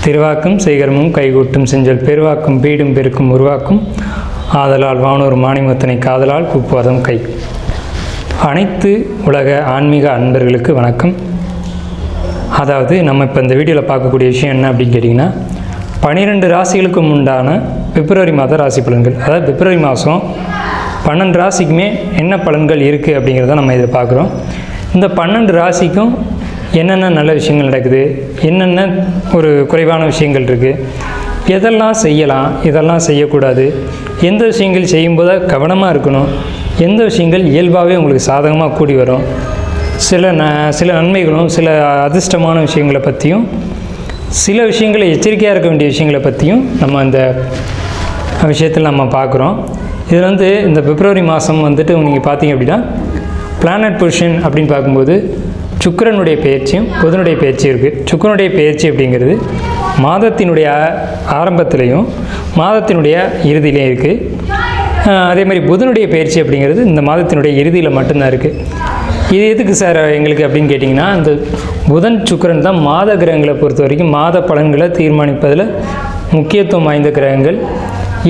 திருவாக்கும் செய்கரமும் கைகூட்டும் செஞ்சல் பெருவாக்கும் பீடும் பெருக்கும் உருவாக்கும் ஆதலால் வானூர் மாணிமுத்தனை காதலால் கூப்புவதம் கை. அனைத்து உலக ஆன்மீக அன்பர்களுக்கு வணக்கம். அதாவது நம்ம இப்போ இந்த வீடியோவில் பார்க்கக்கூடிய விஷயம் என்ன அப்படின்னு கேட்டிங்கன்னா, 12 ராசிகளுக்கும் உண்டான பிப்ரவரி மாத ராசி பலன்கள். அதாவது பிப்ரவரி மாதம் 12 ராசிக்குமே என்ன பலன்கள் இருக்குது அப்படிங்கிறத நம்ம இதை பார்க்குறோம். இந்த 12 ராசிக்கும் என்னென்ன நல்ல விஷயங்கள் நடக்குது, என்னென்ன ஒரு குறைவான விஷயங்கள் இருக்குது, எதெல்லாம் செய்யலாம், இதெல்லாம் செய்யக்கூடாது, எந்த விஷயங்கள் செய்யும்போது கவனமாக இருக்கணும், எந்த விஷயங்கள் இயல்பாகவே உங்களுக்கு சாதகமாக கூடி வரும், சில நன்மைகளும் சில அதிர்ஷ்டமான விஷயங்களை பற்றியும் சில விஷயங்களை எச்சரிக்கையாக இருக்க வேண்டிய விஷயங்களை பற்றியும் நம்ம அந்த விஷயத்தில் நம்ம பார்க்குறோம். இதில் இந்த பிப்ரவரி மாதம் நீங்கள் பார்த்தீங்க அப்படின்னா பிளானட் பொசிஷன் அப்படின்னு பார்க்கும்போது சுக்கிரனுடைய பயிற்சியும் புதனுடைய பயிற்சியும் இருக்குது. சுக்கிரனுடைய பயிற்சி அப்படிங்கிறது மாதத்தினுடைய ஆரம்பத்திலையும் மாதத்தினுடைய இறுதியிலையும் இருக்குது. அதே மாதிரி புதனுடைய பயிற்சி அப்படிங்கிறது இந்த மாதத்தினுடைய இறுதியில் மட்டும்தான் இருக்குது. இது எதுக்கு சார் எங்களுக்கு அப்படின்னு கேட்டிங்கன்னா, இந்த புதன் சுக்கிரன் தான் மாத கிரகங்களை பொறுத்த வரைக்கும் மாத பலன்களை தீர்மானிப்பதில் முக்கியத்துவம் வாய்ந்த கிரகங்கள்.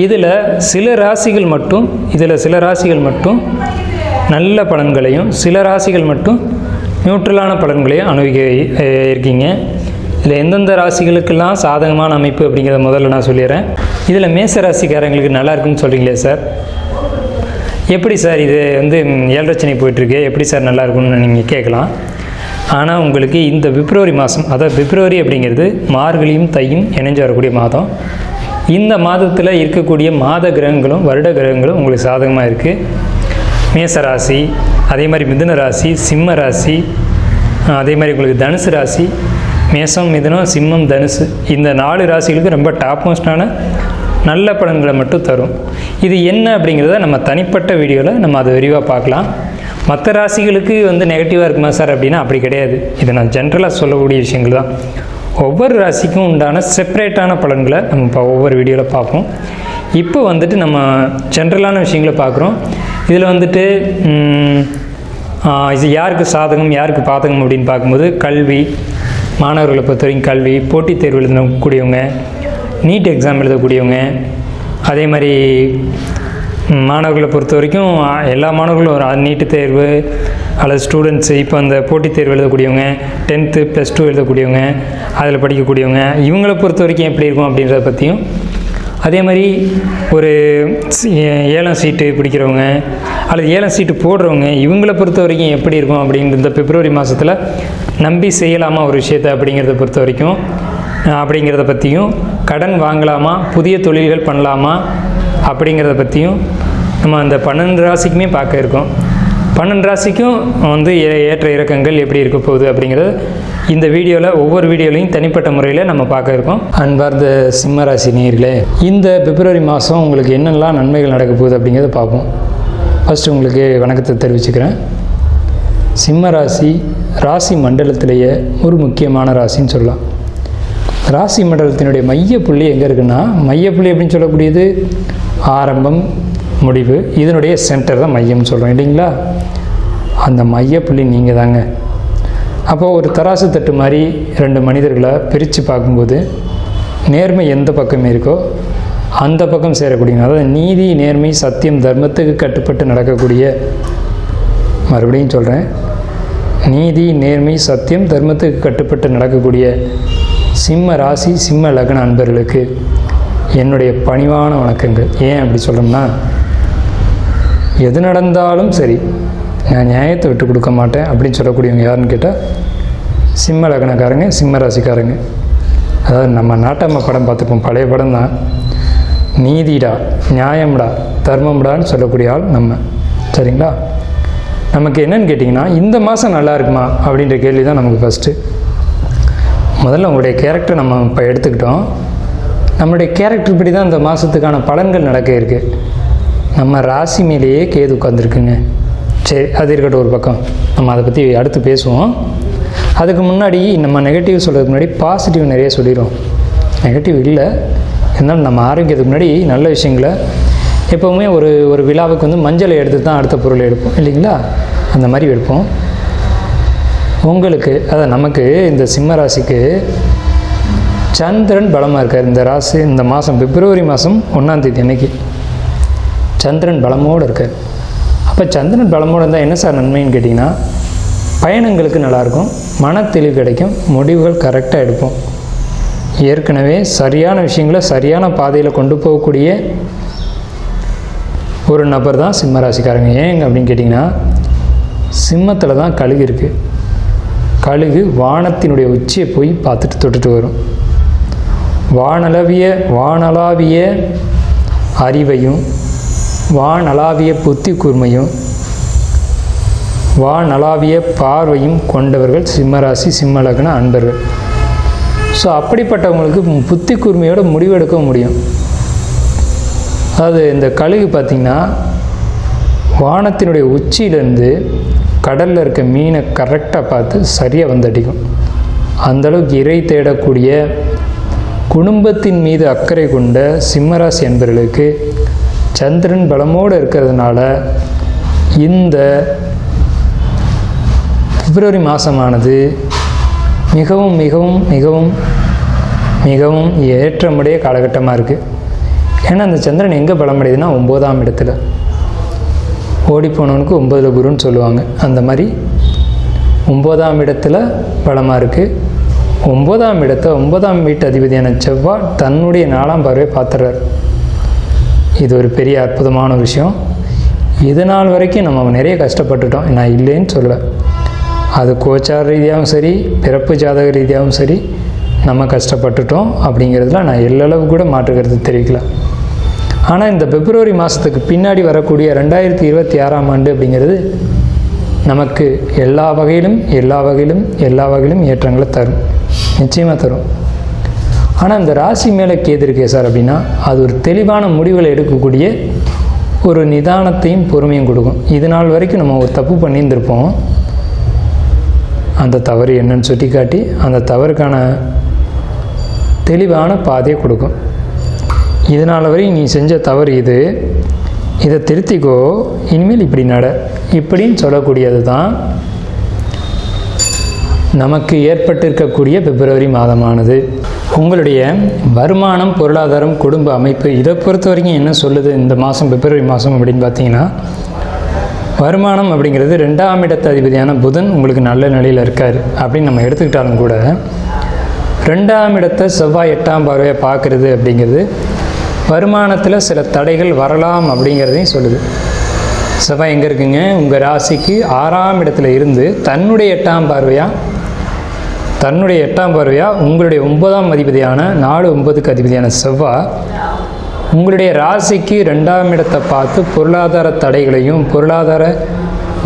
இதில் சில ராசிகள் மட்டும் நல்ல பலன்களையும் சில ராசிகள் மட்டும் நியூட்ரலான பலன்களையும் அனுபவிக்க இருக்கீங்க. இதில் எந்தெந்த ராசிகளுக்கெல்லாம் சாதகமான அமைப்பு அப்படிங்கிறத முதல்ல நான் சொல்லிடுறேன். இதில் மேச ராசிக்காரங்களுக்கு நல்லா இருக்குன்னு சொல்கிறீங்களே சார், எப்படி சார் இது 7 சனி போயிட்டுருக்கு, எப்படி சார் நல்லா இருக்குன்னு நீங்கள் கேட்கலாம். ஆனால் உங்களுக்கு இந்த பிப்ரவரி மாதம், அதாவது பிப்ரவரி அப்படிங்கிறது மார்கழியும் தையும் இணைஞ்சு வரக்கூடிய மாதம். இந்த மாதத்தில் இருக்கக்கூடிய மாத கிரகங்களும் வருட கிரகங்களும் உங்களுக்கு சாதகமாக இருக்குது. மேச ராசி, அதே மாதிரி மிதுன ராசி, சிம்ம ராசி, அதே மாதிரி உங்களுக்கு தனுசு ராசி, மேசம், மிதுனம், சிம்மம், தனுசு, இந்த 4 ராசிகளுக்கு ரொம்ப டாப் மோஸ்டான நல்ல பலன்களை மட்டும் தரும். இது என்ன அப்படிங்கிறத நம்ம தனிப்பட்ட வீடியோவில் நம்ம அதை விரிவாக பார்க்கலாம். மற்ற ராசிகளுக்கு நெகட்டிவாக இருக்குமா சார் அப்படின்னா அப்படி கிடையாது. இதை நான் ஜென்ரலாக சொல்லக்கூடிய விஷயங்கள் தான். ஒவ்வொரு ராசிக்கும் உண்டான செப்பரேட்டான பலன்களை நம்ம இப்போ ஒவ்வொரு வீடியோவில் பார்ப்போம். இப்போ நம்ம ஜென்ரலான விஷயங்களை பார்க்குறோம். இதில் இது யாருக்கு சாதகம் யாருக்கு பாதகம் அப்படின்னு பார்க்கும்போது கல்வி, மாணவர்களை பொறுத்த வரைக்கும் கல்வி, போட்டித் தேர்வு எழுதக்கூடியவங்க, நீட் எக்ஸாம் எழுதக்கூடியவங்க, அதே மாதிரி மாணவர்களை பொறுத்த வரைக்கும் எல்லா மாணவர்களும் ஒரு நீட்டு தேர்வு அல்லது ஸ்டூடெண்ட்ஸு இப்போ அந்த போட்டித் தேர்வு எழுதக்கூடியவங்க, 10th +2 எழுதக்கூடியவங்க, அதில் படிக்கக்கூடியவங்க, இவங்களை பொறுத்த வரைக்கும் எப்படி இருக்கும் அப்படின்றத பற்றியும், அதே மாதிரி ஒரு 7ஆம் சீட்டு பிடிக்கிறவங்க அல்லது 7ஆம் சீட்டு போடுறவங்க இவங்களை பொறுத்த வரைக்கும் எப்படி இருக்கும் அப்படிங்கிற இந்த பிப்ரவரி மாதத்தில் நம்பி செய்யலாமா ஒரு விஷயத்தை அப்படிங்கிறத பொறுத்த வரைக்கும் அப்படிங்கிறத பற்றியும், கடன் வாங்கலாமா, புதிய தொழில்கள் பண்ணலாமா அப்படிங்கிறத பற்றியும் நம்ம அந்த 12 ராசிக்குமே பார்க்க இருக்கோம். 12 ராசிக்கும் ஏற்ற இறக்கங்கள் எப்படி இருக்க போகுது அப்படிங்கிறது இந்த வீடியோவில் ஒவ்வொரு வீடியோலையும் தனிப்பட்ட முறையில் நம்ம பார்க்க இருக்கோம். அன்பார்ந்த சிம்ம ராசி நேயர்களே, இந்த பிப்ரவரி மாதம் உங்களுக்கு என்னெல்லாம் நன்மைகள் நடக்க போகுது அப்படிங்கிறத பார்ப்போம். ஃபஸ்ட்டு உங்களுக்கு வணக்கத்தை தெரிவிச்சுக்கிறேன். சிம்ம ராசி ராசி மண்டலத்திலேயே ஒரு முக்கியமான ராசின்னு சொல்லலாம். ராசி மண்டலத்தினுடைய மையப்புள்ளி எங்கே இருக்குன்னா, மையப்புள்ளி அப்படின்னு சொல்லக்கூடியது ஆரம்பம் முடிவு, இதனுடைய சென்டர் தான் மையம்னு சொல்கிறோம் இல்லைங்களா. அந்த மையப்புள்ளி நீங்கள் தாங்க. அப்போது ஒரு தராசு தட்டு மாதிரி 2 மனிதர்களை பிரித்து பார்க்கும்போது நேர்மை எந்த பக்கமே இருக்கோ அந்த பக்கம் சேரக்கூடிய, அதாவது நீதி, நேர்மை, சத்தியம், தர்மத்துக்கு கட்டுப்பட்டு நடக்கக்கூடிய, மறுபடியும் சொல்கிறேன், நீதி, நேர்மை, சத்தியம், தர்மத்துக்கு கட்டுப்பட்டு நடக்கக்கூடிய சிம்ம ராசி சிம்ம லக்ன அன்பர்களுக்கு என்னுடைய பணிவான வணக்கங்கள். ஏன் அப்படி சொல்கிறோம்னா, எது நடந்தாலும் சரி நான் நியாயத்தை விட்டு கொடுக்க மாட்டேன் அப்படின்னு சொல்லக்கூடியவங்க யாருன்னு கேட்டால் சிம்ம லக்னக்காரங்க, சிம்ம ராசிக்காரங்க. அதாவது நம்ம நாட்டம்மா படம் பார்த்துப்போம், பழைய படம் தான். நீதிடா, நியாயம்டா, தர்மம்டான்னு சொல்லக்கூடிய ஆள் நம்ம. சரிங்களா. நமக்கு என்னன்னு கேட்டிங்கன்னா, இந்த மாதம் நல்லா இருக்குமா அப்படின்ற கேள்வி தான் நமக்கு ஃபஸ்ட்டு. முதல்ல உங்களுடைய கேரக்டர் நம்ம இப்போ எடுத்துக்கிட்டோம். நம்மளுடைய கேரக்டர் இப்படி தான் இந்த மாதத்துக்கான பலன்கள் நடக்க இருக்குது. நம்ம ராசி மேலேயே கேது உட்காந்துருக்குங்க. சரி, அது இருக்கட்டும் ஒரு பக்கம், நம்ம அதை பற்றி அடுத்து பேசுவோம். அதுக்கு முன்னாடி நம்ம நெகட்டிவ் சொல்கிறதுக்கு முன்னாடி பாசிட்டிவ் நிறைய சொல்லிடுவோம். நெகட்டிவ் இல்லை, இருந்தாலும் நம்ம ஆரோக்கியத்துக்கு முன்னாடி நல்ல விஷயங்களை எப்போவுமே ஒரு விழாவுக்கு மஞ்சளை எடுத்து தான் அடுத்த பொருளை எடுப்போம் இல்லைங்களா. அந்த மாதிரி எடுப்போம். உங்களுக்கு, அதான் நமக்கு இந்த சிம்ம ராசிக்கு சந்திரன் பலமாக இருக்கார் இந்த ராசி. இந்த மாதம் பிப்ரவரி மாதம் 1ஆம் தேதி அன்னைக்கு சந்திரன் பலமோடு இருக்கார். அப்போ சந்திரன் பலமோடு இருந்தால் என்ன சார் நன்மைன்னு கேட்டிங்கன்னா, பயணங்களுக்கு நல்லாயிருக்கும், மன தெளிவு கிடைக்கும், முடிவுகள் கரெக்டாக எடுப்போம். ஏற்கனவே சரியான விஷயங்களை சரியான பாதையில் கொண்டு போகக்கூடிய ஒரு நபர் தான் சிம்ம ராசிக்காரங்க. ஏங்க அப்படின்னு கேட்டிங்கன்னா, சிம்மத்தில் தான் கழுகு இருக்குது. கழுகு வானத்தினுடைய உச்சியை போய் பார்த்துட்டு தொட்டுட்டு வரும். வானளாவிய அறிவையும் வானளாவிய புத்தி கூர்மையும் வானளாவிய பார்வையும் கொண்டவர்கள் சிம்மராசி சிம்ம லக்ன அன்பர்கள். ஸோ அப்படிப்பட்டவங்களுக்கு புத்தி கூர்மையோட முடிவெடுக்க முடியும். அதாவது இந்த கழுகு பார்த்திங்கன்னா, வானத்தினுடைய உச்சியிலேருந்து கடலில் இருக்க மீனை கரெக்டாக பார்த்து சரியாக வந்தடிக்கும். அந்தளவுக்கு இறை தேடக்கூடிய குடும்பத்தின் மீது அக்கறை கொண்ட சிம்மராசி என்பவர்களுக்கு சந்திரன் பலமோடு இருக்கிறதுனால இந்த பிப்ரவரி மாதமானது மிகவும் மிகவும் மிகவும் மிகவும் ஏற்றமுடைய காலகட்டமாக இருக்குது. ஏன்னா அந்த சந்திரன் எங்கே பலமடையுதுன்னா 9ஆம் இடத்துல. ஓடிப்போனவனுக்கு 9ல் குருன்னு சொல்லுவாங்க. அந்த மாதிரி 9ஆம் இடத்துல பலமாக இருக்குது. 9ஆம் இடத்தை 9ஆம் வீட்டு அதிபதியான செவ்வாய் தன்னுடைய 4ஆம் பார்வையை பார்த்துறாரு. இது ஒரு பெரிய அற்புதமான விஷயம். இது நாள் வரைக்கும் நம்ம நிறைய கஷ்டப்பட்டுட்டோம், நான் இல்லைன்னு சொல்ல. அது கோச்சார ரீதியாகவும் சரி, பிறப்பு ஜாதக ரீதியாகவும் சரி, நம்ம கஷ்டப்பட்டுட்டோம் அப்படிங்கிறதுல நான் எல்லளவு கூட மாற்றுக்கிறது தெரிவிக்கல. ஆனால் இந்த பிப்ரவரி மாதத்துக்கு பின்னாடி வரக்கூடிய 2026ஆம் ஆண்டு அப்படிங்கிறது நமக்கு எல்லா வகையிலும் ஏற்றங்களை தரும், நிச்சயமாக தரும். ஆனால் இந்த ராசி மேலே கேது இருக்கே சார் அப்படின்னா, அது ஒரு தெளிவான முடிவுகளை எடுக்கக்கூடிய ஒரு நிதானத்தையும் பொறுமையும் கொடுக்கும். இது நாள் வரைக்கும் நம்ம ஒரு தப்பு பண்ணியிருந்திருப்போம், அந்த தவறு என்னன்னு சுட்டி காட்டி அந்த தவறுக்கான தெளிவான பாதையை கொடுக்கும். இதனால் வரை நீ செஞ்ச தவறு இது, இதை திருத்திக்கோ, இனிமேல் இப்படி நட, இப்படின்னு சொல்லக்கூடியது தான் நமக்கு ஏற்பட்டிருக்கக்கூடிய பிப்ரவரி மாதமானது. உங்களுடைய வருமானம், பொருளாதாரம், குடும்ப அமைப்பு இதை பொறுத்த வரைக்கும் என்ன சொல்லுது இந்த மாதம் பிப்ரவரி மாதம் அப்படின்னு பார்த்தீங்கன்னா, வருமானம் அப்படிங்கிறது 2ஆம் இடத்து அதிபதியான புதன் உங்களுக்கு நல்ல நிலையில் இருக்கார் அப்படின்னு நம்ம எடுத்துக்கிட்டாலும் கூட, 2ஆம் இடத்தை செவ்வாய் 8ஆம் பார்வையை பார்க்குறது அப்படிங்கிறது வருமானத்தில் சில தடைகள் வரலாம் அப்படிங்கிறதையும் சொல்லுது. செவ்வாய் எங்கே இருக்குங்க? உங்கள் ராசிக்கு 6ஆம் இடத்துல இருந்து தன்னுடைய 8ஆம் பார்வையாக உங்களுடைய 9ஆம் அதிபதியான 4-9க்கு அதிபதியான செவ்வாய் உங்களுடைய ராசிக்கு 2ஆம் இடத்தை பார்த்து பொருளாதார தடைகளையும் பொருளாதார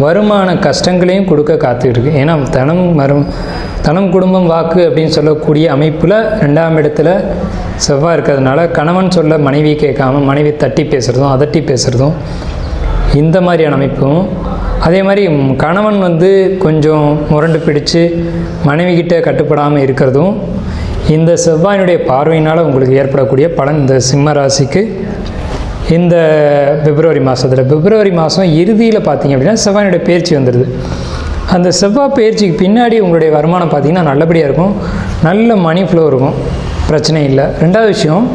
வருமான கஷ்டங்களையும் கொடுக்க காத்துக்கிட்டு. ஏன்னா தனம் குடும்பம் வாக்கு அப்படின்னு சொல்லக்கூடிய அமைப்பில் 2ஆம் இடத்துல செவ்வாய் இருக்கிறதுனால கணவன் சொல்ல மனைவி கேட்காம மனைவி தட்டி பேசுகிறதும் அதட்டி பேசுகிறதும் இந்த மாதிரியான அமைப்பும், அதே மாதிரி கணவன் கொஞ்சம் முரண்டு பிடிச்சு மனைவிக்கிட்ட கட்டுப்படாமல் இருக்கிறதும் இந்த செவ்வாயினுடைய பார்வையினால் உங்களுக்கு ஏற்படக்கூடிய பலன் இந்த சிம்ம ராசிக்கு இந்த பிப்ரவரி மாதம் இறுதியில் பார்த்தீங்க அப்படின்னா செவ்வாயினுடைய பயிற்சி வந்துடுது. அந்த செவ்வாய் பயிற்சிக்கு பின்னாடி உங்களுடைய வருமானம் பார்த்திங்கன்னா நல்லபடியாக இருக்கும், நல்ல மணி ஃப்ளோ இருக்கும், பிரச்சனை இல்லை. ரெண்டாவது விஷயம்,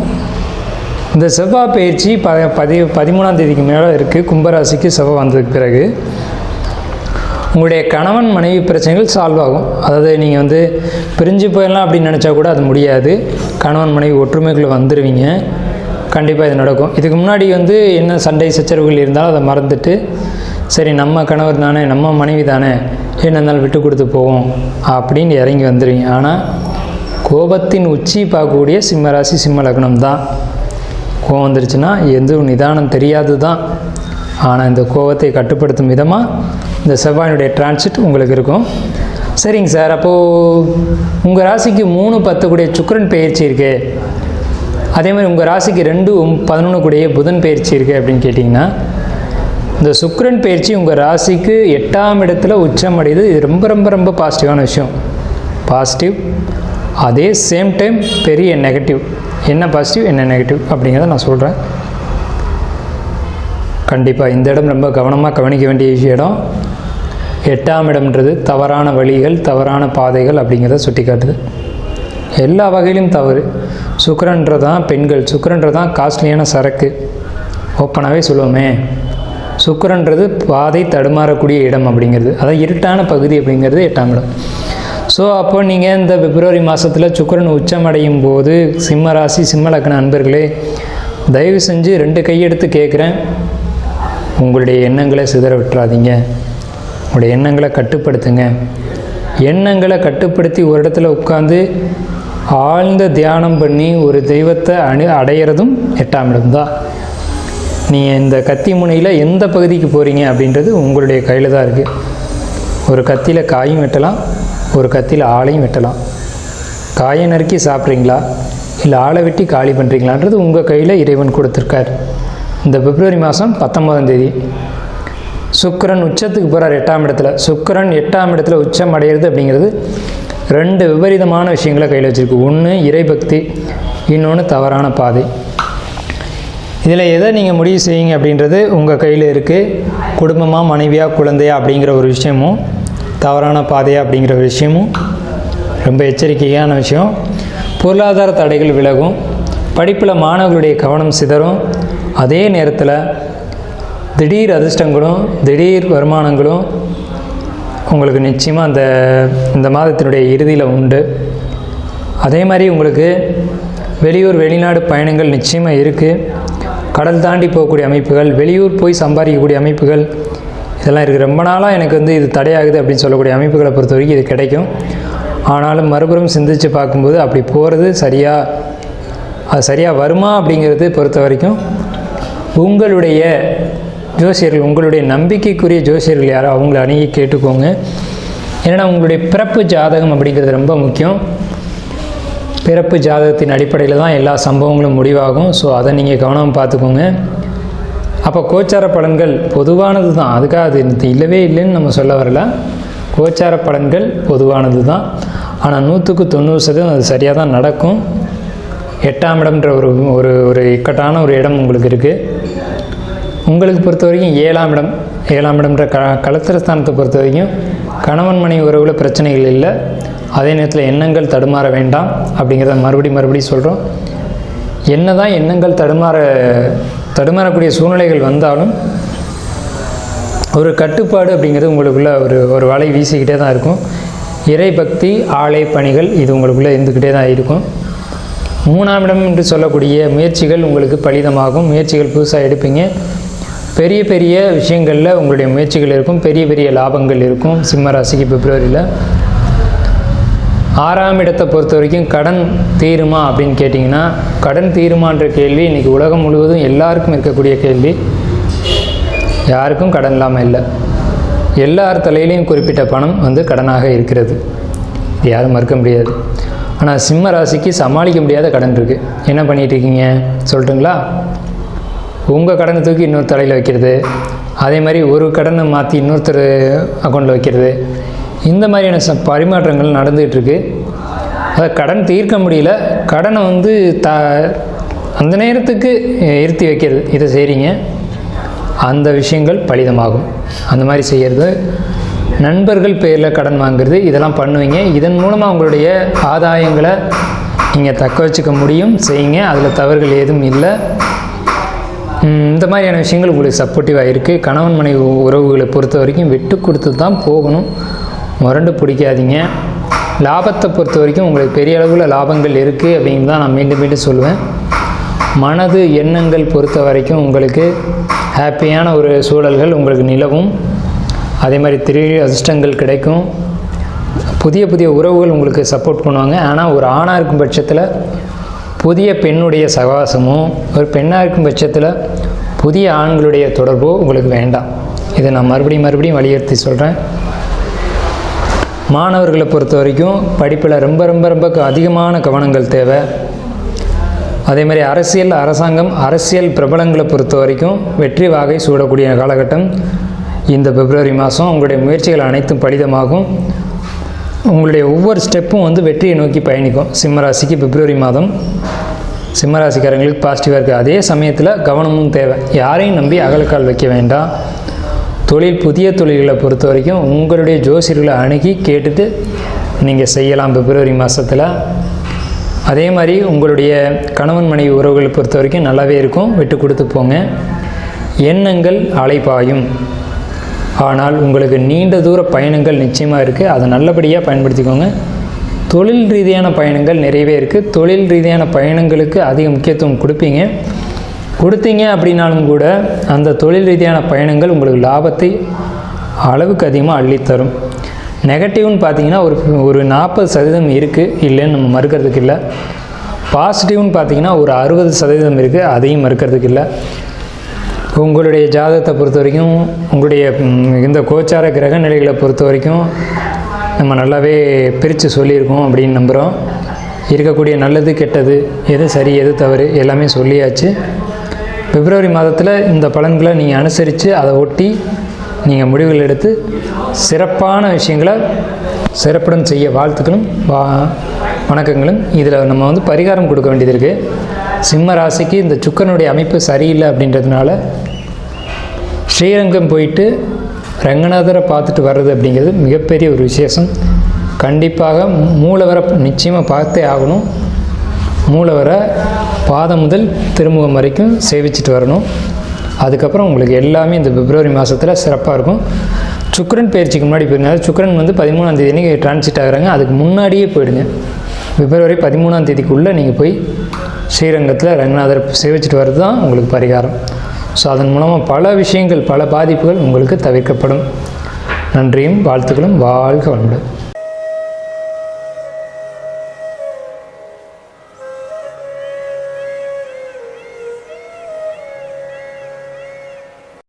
இந்த செவ்வாய் பயிற்சி 13ஆம் தேதிக்கு மேலே இருக்குது. கும்பராசிக்கு செவ்வாய் வந்ததுக்கு பிறகு உங்களுடைய கணவன் மனைவி பிரச்சனைகள் சால்வ் ஆகும். அதாவது நீங்கள் பிரிஞ்சு போயிடலாம் அப்படின்னு நினச்சா கூட அது முடியாது. கணவன் மனைவி ஒற்றுமைக்குள்ளே வந்துடுவீங்க, கண்டிப்பாக இது நடக்கும். இதுக்கு முன்னாடி என்ன சண்டை சச்சரவுகள் இருந்தாலும் அதை மறந்துட்டு, சரி நம்ம கணவர் தானே, நம்ம மனைவி தானே, என்ன இருந்தாலும் விட்டு கொடுத்து போவோம் அப்படின்னு இறங்கி வந்துடுவீங்க. ஆனால் கோபத்தின் உச்சி பார்க்கக்கூடிய சிம்மராசி சிம்ம லக்னம் தான். கோபம் வந்துருச்சுன்னா எதுவும் நிதானம் தெரியாது தான். ஆனால் இந்த கோபத்தை கட்டுப்படுத்தும் விதமாக இந்த செவ்வாயினுடைய டிரான்சிட் உங்களுக்கு இருக்கும். சரிங்க சார், அப்போது உங்கள் ராசிக்கு 3-10 கூடிய சுக்கிரன் பயிற்சி இருக்கே, அதே மாதிரி உங்கள் ராசிக்கு 2-11 கூடிய புதன் பயிற்சி இருக்குது அப்படின்னு கேட்டிங்கன்னா, இந்த சுக்கிரன் பயிற்சி உங்கள் ராசிக்கு 8ஆம் இடத்துல உச்சம் அடையுது. இது ரொம்ப ரொம்ப ரொம்ப பாசிட்டிவான விஷயம். பாசிட்டிவ், அதே சேம் டைம் பெரிய நெகட்டிவ். என்ன பாசிட்டிவ் என்ன நெகட்டிவ் அப்படிங்கிறத நான் சொல்கிறேன். கண்டிப்பாக இந்த இடம் ரொம்ப கவனமாக கவனிக்க வேண்டிய இடம். 8ஆம் இடம்ன்றது தவறான வழிகள், தவறான பாதைகள் அப்படிங்கிறத சுட்டி காட்டுது. எல்லா வகையிலும் தவறு. சுக்கிரன்றதான் பெண்கள், சுக்கிரன்றதான் காஸ்ட்லியான சரக்கு. ஓப்பனாகவே சொல்லுவோமே, சுக்கிரன்றது பாதை தடுமாறக்கூடிய இடம் அப்படிங்கிறது, அதான் இருட்டான பகுதி அப்படிங்கிறது 8ஆம் இடம். ஸோ அப்போ நீங்கள் இந்த பிப்ரவரி மாதத்தில் சுக்கிரன் உச்சமடையும் போது சிம்ம ராசி சிம்ம லக்ன அன்பர்களே, தயவு செஞ்சு 2 கையெடுத்து கேட்குறேன், உங்களுடைய எண்ணங்களை சிதற விட்டுறாதீங்க. உங்களுடைய எண்ணங்களை கட்டுப்படுத்துங்க. எண்ணங்களை கட்டுப்படுத்தி ஒரு இடத்துல உட்காந்து ஆழ்ந்த தியானம் பண்ணி ஒரு தெய்வத்தை அடையிறதும் 8ஆம் இடம் தான். நீங்கள் இந்த கத்தி முனையில் எந்த பகுதிக்கு போகிறீங்க அப்படின்றது உங்களுடைய கையில் தான் இருக்குது. ஒரு கத்தியில் காயும் வெட்டலாம், ஒரு கத்தியில் ஆளையும் வெட்டலாம். காயை நறுக்கி சாப்பிட்றீங்களா இல்லை ஆளை வெட்டி காலி பண்ணுறீங்களான்றது உங்கள் கையில் இறைவன் கொடுத்துருக்கார். இந்த பிப்ரவரி மாதம் 19ஆம் தேதி சுக்கிரன் உச்சத்துக்கு போகிறார் 8ஆம் இடத்துல. சுக்கிரன் 8ஆம் இடத்துல உச்சம் அடையிறது அப்படிங்கிறது 2 விபரீதமான விஷயங்களை கையில் வச்சுருக்கு. ஒன்று இறைபக்தி, இன்னொன்று தவறான பாதை. இதில் எதை நீங்கள் முடிவு செய்யுங்க அப்படின்றது உங்கள் கையில் இருக்குது. குடும்பமாக, மனைவியாக, குழந்தையா அப்படிங்கிற ஒரு விஷயமும், தவறான பாதையா அப்படிங்கிற ஒரு விஷயமும் ரொம்ப எச்சரிக்கையான விஷயம். பொருளாதார தடைகள் விலகும், படிப்பில் மாணவர்களுடைய கவனம் சிதறும். அதே நேரத்தில் திடீர் அதிர்ஷ்டங்களும் திடீர் வருமானங்களும் உங்களுக்கு நிச்சயமாக இந்த மாதத்தினுடைய இறுதியில் உண்டு. அதே மாதிரி உங்களுக்கு வெளியூர் வெளிநாடு பயணங்கள் நிச்சயமாக இருக்குது. கடல் தாண்டி போகக்கூடிய அமைப்புகள், வெளியூர் போய் சம்பாதிக்கக்கூடிய அமைப்புகள் இதெல்லாம் இருக்குது. ரொம்ப நாளாக எனக்கு இது தடையாகுது அப்படின்னு சொல்லக்கூடிய அமைப்புகளை பொறுத்த வரைக்கும் இது கிடைக்கும். ஆனாலும் மறுபுறம் சிந்தித்து பார்க்கும்போது அப்படி போகிறது அது சரியாக வருமா அப்படிங்கிறது பொறுத்த வரைக்கும் உங்களுடைய ஜோசியர்கள், உங்களுடைய நம்பிக்கைக்குரிய ஜோசியர்கள் யாரோ அவங்கள அணுகி கேட்டுக்கோங்க. ஏன்னா உங்களுடைய பிறப்பு ஜாதகம் அப்படிங்கிறது ரொம்ப முக்கியம். பிறப்பு ஜாதகத்தின் அடிப்படையில் தான் எல்லா சம்பவங்களும் முடிவாகும். ஸோ அதை நீங்கள் கவனமாக பார்த்துக்கோங்க. அப்போ கோச்சார பலன்கள் பொதுவானது தான், அதுக்காக அது இல்லவே இல்லைன்னு நம்ம சொல்ல வரல. கோச்சார பலன்கள் பொதுவானது தான், ஆனால் 100க்கு 90% அது சரியாக தான் நடக்கும். 8ஆம் இடம்ன்ற ஒரு இக்கட்டான ஒரு இடம் உங்களுக்கு இருக்குது. உங்களுக்கு பொறுத்த வரைக்கும் 7ஆம் இடம்ன்ற கலத்திரஸ்தானத்தை பொறுத்த வரைக்கும் கணவன் மனைவி உறவில் பிரச்சனைகள் இல்லை. அதே நேரத்தில் எண்ணங்கள் தடுமாற வேண்டாம் அப்படிங்கிறத மறுபடியும் சொல்கிறோம். என்ன தான் எண்ணங்கள் தடுமாறக்கூடிய சூழ்நிலைகள் வந்தாலும் ஒரு கட்டுப்பாடு அப்படிங்கிறது உங்களுக்குள்ளே ஒரு வலை வீசிக்கிட்டே தான் இருக்கும். இறை பக்தி, ஆலய பணிகள் இது உங்களுக்குள்ளே இருந்துக்கிட்டே தான் இருக்கும். 3ஆம் இடம் என்று சொல்லக்கூடிய முயற்சிகள் உங்களுக்கு பலிதமாகும். முயற்சிகள் புதுசாக எடுப்பீங்க. பெரிய பெரிய விஷயங்களில் உங்களுடைய முயற்சிகள் இருக்கும். பெரிய பெரிய லாபங்கள் இருக்கும். சிம்ம ராசிக்கு பிப்ரவரியில் 6ஆம் இடத்தை பொறுத்த வரைக்கும் கடன் தீருமா அப்படின்னு கேட்டிங்கன்னா, கடன் தீருமான்ற கேள்வி இன்றைக்கி உலகம் முழுவதும் எல்லாருக்கும் இருக்கக்கூடிய கேள்வி. யாருக்கும் கடன் இல்லாமல் இல்லை. எல்லார் தலையிலையும் குறிப்பிட்ட பணம் கடனாக இருக்கிறது. இது யாரும் மறுக்க முடியாது. ஆனால் சிம்ம ராசிக்கு சமாளிக்க முடியாத கடன் இருக்குது. என்ன பண்ணிகிட்டு இருக்கீங்க சொல்லட்டுங்களா? உங்கள் கடனை தூக்கி இன்னொரு தலையில் வைக்கிறது, அதே மாதிரி ஒரு கடனை மாற்றி இன்னொருத்தர் அக்கௌண்ட்டில் வைக்கிறது, இந்த மாதிரியான பரிமாற்றங்கள் நடந்துகிட்ருக்கு. அதை கடன் தீர்க்க முடியல, கடனை அந்த நேரத்துக்கு இருத்தி வைக்கிறது, இதை செய்கிறீங்க. அந்த விஷயங்கள் பலிதமாகும். அந்த மாதிரி செய்கிறது, நண்பர்கள் பேரில் கடன் வாங்குறது, இதெல்லாம் பண்ணுவீங்க. இதன் மூலமாக உங்களுடைய ஆதாயங்களை நீங்கள் தக்க வச்சுக்க முடியும். செய்யுங்க, அதில் தவறுகள் ஏதும் இல்லை. இந்த மாதிரியான விஷயங்கள் உங்களுக்கு சப்போர்ட்டிவாக இருக்குது. கணவன் மனைவி உறவுகளை பொறுத்த வரைக்கும் விட்டு கொடுத்து தான் போகணும். முரண்டு பிடிக்காதீங்க. லாபத்தை பொறுத்த வரைக்கும் உங்களுக்கு பெரிய அளவில் லாபங்கள் இருக்குது அப்படின்னு தான் நான் மீண்டும் சொல்லுவேன். மனது எண்ணங்கள் பொறுத்த வரைக்கும் உங்களுக்கு ஹாப்பியான ஒரு சூழல்கள் உங்களுக்கு நிலவும். அதே மாதிரி திடீர் அதிர்ஷ்டங்கள் கிடைக்கும். புதிய புதிய உறவுகள் உங்களுக்கு சப்போர்ட் பண்ணுவாங்க. ஆனால் ஒரு ஆணாக இருக்கும் பட்சத்தில் புதிய பெண்ணுடைய சகவாசமும், ஒரு பெண்ணாக இருக்கும் பட்சத்தில் புதிய ஆண்களுடைய தொடர்போ உங்களுக்கு வேண்டாம். இதை நான் மறுபடியும் வலியுறுத்தி சொல்கிறேன். மாணவர்களை பொறுத்த வரைக்கும் படிப்பில் ரொம்ப ரொம்ப ரொம்ப அதிகமான கவனங்கள் தேவை. அதே மாதிரி அரசியல், அரசாங்கம், அரசியல் பிரபலங்களை பொறுத்த வரைக்கும் வெற்றி வாகை சூடக்கூடிய காலகட்டம் இந்த பிப்ரவரி மாதம். உங்களுடைய முயற்சிகள் அனைத்தும் பலிதமாகும். உங்களுடைய ஒவ்வொரு ஸ்டெப்பும் வெற்றியை நோக்கி பயணிக்கும். சிம்மராசிக்கு பிப்ரவரி மாதம் சிம்மராசிக்காரங்களுக்கு பாசிட்டிவாக இருக்குது. அதே சமயத்தில் கவனமும் தேவை. யாரையும் நம்பி அகலக்கால் வைக்க வேண்டாம். புதிய தொழில்களை பொறுத்த வரைக்கும் உங்களுடைய ஜோசியர்களை அணுகி கேட்டுட்டு நீங்கள் செய்யலாம். பிப்ரவரி மாதத்தில் அதே மாதிரி உங்களுடைய கணவன் மனைவி உறவுகளை பொறுத்த வரைக்கும் நல்லாவே இருக்கும், விட்டு கொடுத்து போங்க. எண்ணங்கள் அலைபாயும், ஆனால் உங்களுக்கு நீண்ட தூர பயணங்கள் நிச்சயமாக இருக்குது, அதை நல்லபடியாக பயன்படுத்திக்கோங்க. தொழில் ரீதியான பயணங்கள் நிறையவே இருக்குது, தொழில் ரீதியான பயணங்களுக்கு அதிக முக்கியத்துவம் கொடுத்தீங்க அப்படின்னாலும் கூட அந்த தொழில் ரீதியான பயணங்கள் உங்களுக்கு லாபத்தை அளவுக்கு அதிகமாக அள்ளித்தரும். நெகட்டிவ்னு பார்த்தீங்கன்னா ஒரு 40% இருக்குது, இல்லைன்னு நம்ம மறுக்கிறதுக்கு இல்லை. பாசிட்டிவ்னு பார்த்தீங்கன்னா ஒரு 60% இருக்குது, அதையும் மறுக்கிறதுக்கு இல்லை. உங்களுடைய ஜாதகத்தை பொறுத்த வரைக்கும், உங்களுடைய இந்த கோச்சார கிரக நிலைகளை பொறுத்த வரைக்கும் நம்ம நல்லாவே பிரித்து சொல்லியிருக்கோம் அப்படின்னு நம்புகிறோம். இருக்கக்கூடிய நல்லது கெட்டது, எது சரி எது தவறு எல்லாமே சொல்லியாச்சு. பிப்ரவரி மாதத்தில் இந்த பலன்களை நீங்கள் அனுசரித்து அதை ஒட்டி நீங்கள் முடிவுகள் எடுத்து சிறப்பான விஷயங்களை சிறப்புடன் செய்ய வாழ்த்துக்களும் வணக்கங்களும். இதில் நம்ம பரிகாரம் கொடுக்க வேண்டியது இருக்குது. சிம்ம ராசிக்கு இந்த சுக்கரனுடைய அமைப்பு சரியில்லை அப்படின்றதுனால ஸ்ரீரங்கம் போயிட்டு ரங்கநாதரை பார்த்துட்டு வர்றது அப்படிங்கிறது மிகப்பெரிய ஒரு விசேஷம். கண்டிப்பாக மூலவரை நிச்சயமாக பார்த்தே ஆகணும். மூலவரை பாதம் முதல் திருமுகம் வரைக்கும் சேவிச்சுட்டு வரணும். அதுக்கப்புறம் உங்களுக்கு எல்லாமே இந்த பிப்ரவரி மாதத்தில் சிறப்பாக இருக்கும். சுக்கிரன் பயிற்சிக்கு முன்னாடி போயிருங்க. அதாவது சுக்கிரன் 13ஆம் தேதி அன்றைக்கி டிரான்சிட் ஆகிறாங்க, அதுக்கு முன்னாடியே போயிடுங்க. பிப்ரவரி 13ஆம் தேதிக்குள்ளே நீங்கள் போய் ஸ்ரீரங்கத்தில் ரங்கநாதர் சேவிச்சுட்டு வர்றது தான் உங்களுக்கு பரிகாரம். ஸோ அதன் மூலமாக பல விஷயங்கள், பல பாதிப்புகள் உங்களுக்கு தவிர்க்கப்படும். நன்றியும் வாழ்த்துக்களும். வாழ்க வளமுடன்.